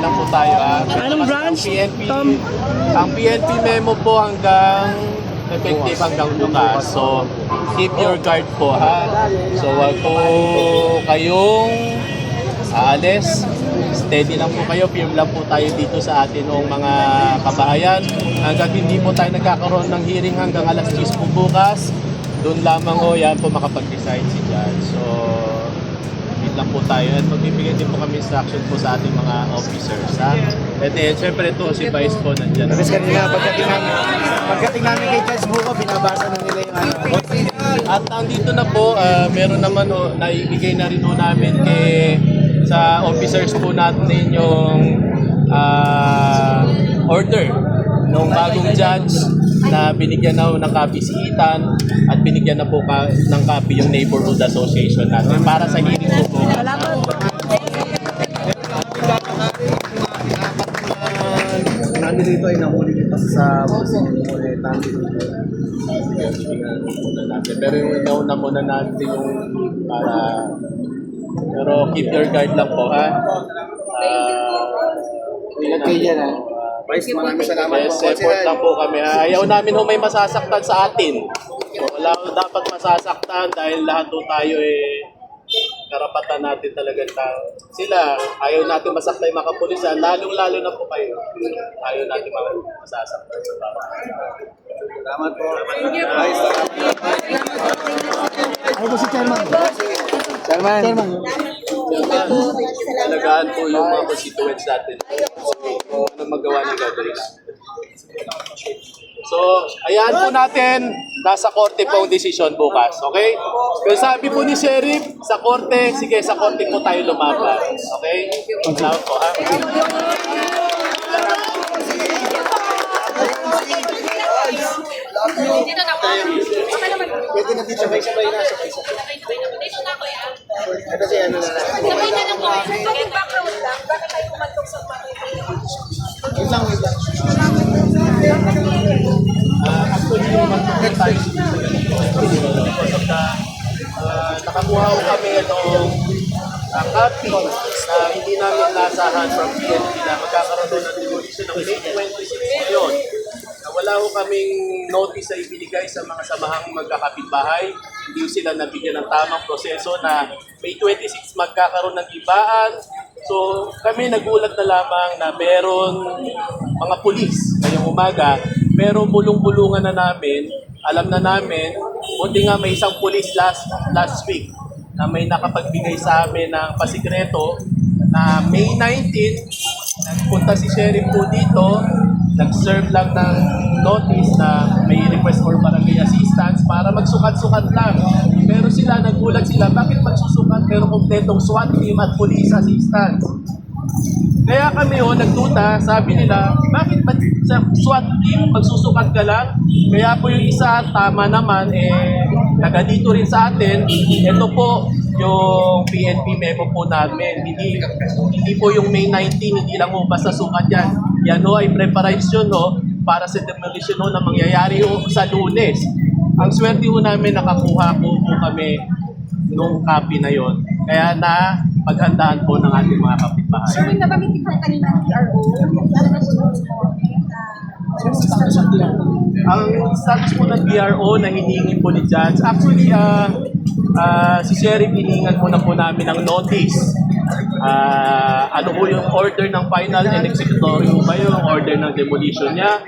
lang po tayo ha. Anong branch, Tom? Ang PNP memo po hanggang effective hanggang bukas. So, keep your guard po ha. So, wag po kayong aalis. Steady lang po kayo. Firm lang po tayo dito sa atin ng mga kabahayan. Hanggang hindi po tayo nagkakaroon ng hearing hanggang alas 10 po bukas. Doon lamang ho yan po makapag-decide si Judge. So, wait lang po tayo. At magbibigay din po kami instruction po sa ating mga officers. Ha? At syempre ito si Vice po nandyan. Tapos kanina, pagdating namin kay Judge Buko, binabasa na nila yung ano. At andito na po, meron naman ho, naibigay na rin ho namin sa officers po natin yung order ng bagong judge na binigyan na ho ng copy si Ethan at binigyan na po ng copy yung neighborhood association natin para sa hearing po. Namin dito ay nahuli kita sa muli Pero yung inauna muna natin yung para pero keep your guard lang po ha. Okay yan ha. Vice, maraming salamat Yes, po. support lang po kami. Ayaw namin ho may masasaktan sa atin. Wala ho dapat masasaktan dahil lahat ho tayo karapatan natin talagang sila. Ayaw natin masaktan yung mga kapulisan, lalong-lalo na po kayo. Ayaw natin masasaktan sa tao. Salamat po. Vice, ano po si Chairman? Chairman. Talagaan po yung mga constituents natin. Kung ano magawa ng gagawin. So, ayan po natin, nasa korte po ang desisyon bukas, okay? Pero sabi po ni Sheriff, sa korte, sige, sa korte po tayo lumaban, okay? Salamat po, ha? Dito na ko. Pwede na dito sabay-sabay na. Dito na ko yan. Ito si ano na. Sabay na lang ko. Bakit background lang? Bakit tayo kumatok sa Isang Actually, yung mag-protect tayo nakakuha ko kami itong copy na hindi namin nasahan from PNP na magkakaroon doon ng demolition ng May 26 ngayon. Wala ko kaming notice na ibinigay sa mga samahang magkakapitbahay. Hindi sila nabigyan ng tamang proseso na May 26 magkakaroon ng ibaan. So kami nagulat na lamang na meron mga pulis ngayong umaga, pero bulong-bulungan na namin, alam na namin, buti nga may isang pulis last week na may nakapagbigay sa amin ng pasikreto na May 19, nagpunta si Sheriff po dito, nag-serve lang ng notice na may request for barangay assistance para magsukat-sukat lang. Pero sila, nagulat sila, bakit magsusukat pero kompletong SWAT team at police assistance? Kaya kami nagduda, sabi nila, bakit ba sa SWAT team magsusukat ka lang? Kaya po yung isa, tama naman, taga dito rin sa atin, ito po yung PNP memo po namin. Hindi po yung May 19, hindi lang mo basta sukat yan. Yan ay preparation para sa demolition na mangyayari sa Lunes. Ang swerte namin, nakakuha po kami nung copy na yon. Kaya na paghandaan po ng ating mga kapitbahay. Sir, yung nabanggit ko kanina ng PRO, ano na Ang status po ng PRO na hinihingi po ni Judge, actually, si Sheriff hiningan po na po namin ng notice. Ano po yung order ng final and executory ba yung order ng demolition niya.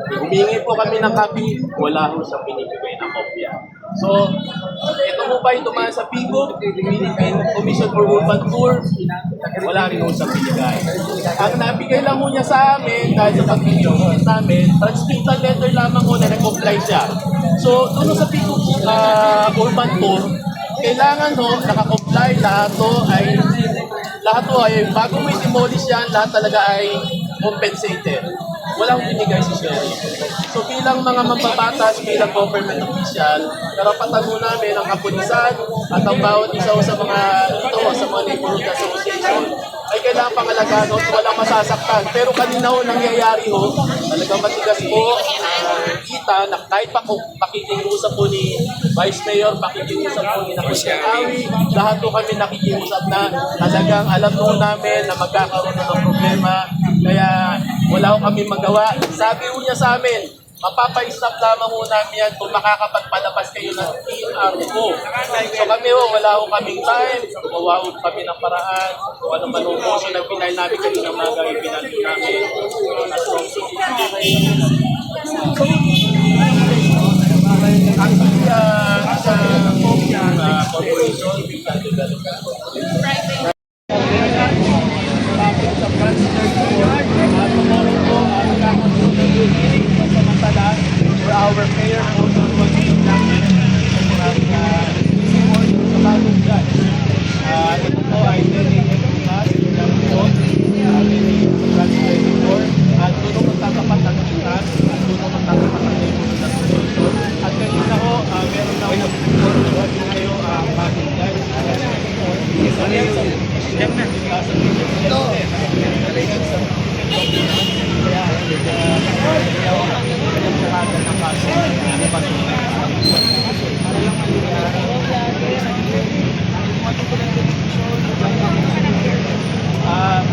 Humingi po kami ng copy, wala ho siyang binibigay na kopya. So, ito po ba yung dumaan sa PIGO, Philippine Commission for Urban Tour, wala rin ho siyang binigay. Ang nabigay lang ho niya sa amin, dahil sa pag-video namin, transmittal letter lamang ho na nag-comply siya. So, doon sa PIGO Urban Tour, kailangan naka-comply, lahat ay bago mo i-demolish yan, lahat talaga ay compensated. walang binigay si Sheriff. So bilang mga mambabatas, bilang government official, karapatan mo namin ang kapulisan at ang bawat isa sa mga sa mga neighborhood association ay kailangan pangalagaan at walang masasaktan. Pero kanina ho nangyayari ho, talagang matigas po kita na kahit pa kung pakikiusap po ni Vice Mayor, pakikiusap po ni Nakusyakawi, lahat po kami nakikiusap na talagang alam po namin na magkakaroon na ng problema. Kaya wala ko kami magawa. Sabi po niya sa amin, mapapa-stop lamang po namin yan kung makakapagpalabas kayo ng PR po. So kami ho, wala ko kaming time, gumawa ho kami ng paraan, kung ano man ang motion ng pinay namin kanina mga ipinali namin. Actually, sa corporation, for our mayor also was namin sa bagong judge. Ito po ay nilingin ng mas, ilang po, at doon magtatapat ng itas, at doon magtatapat ng neighborhood association. At kanina ho, meron na kayo bagong judge.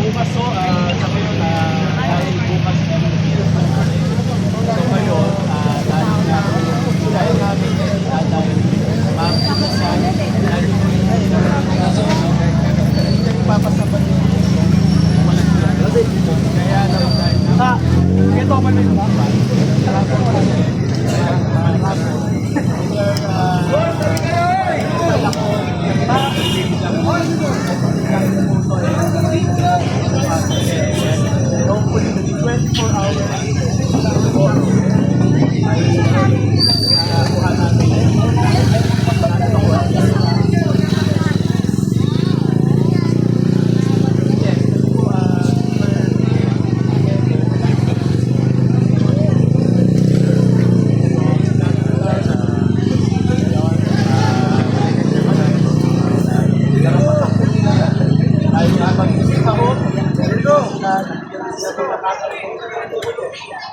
Bukas so, sa ngayon, dahil bukas so ngayon, dahil namin dahil mapunasan, dahil papasabat kaya naman dahil ito man yung hopefully, the 24 hours ay mag-isip ako na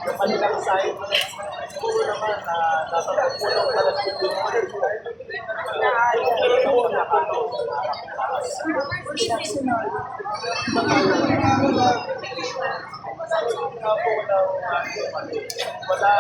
yung kanilang side puro naman na nasa pagpulong talagang wala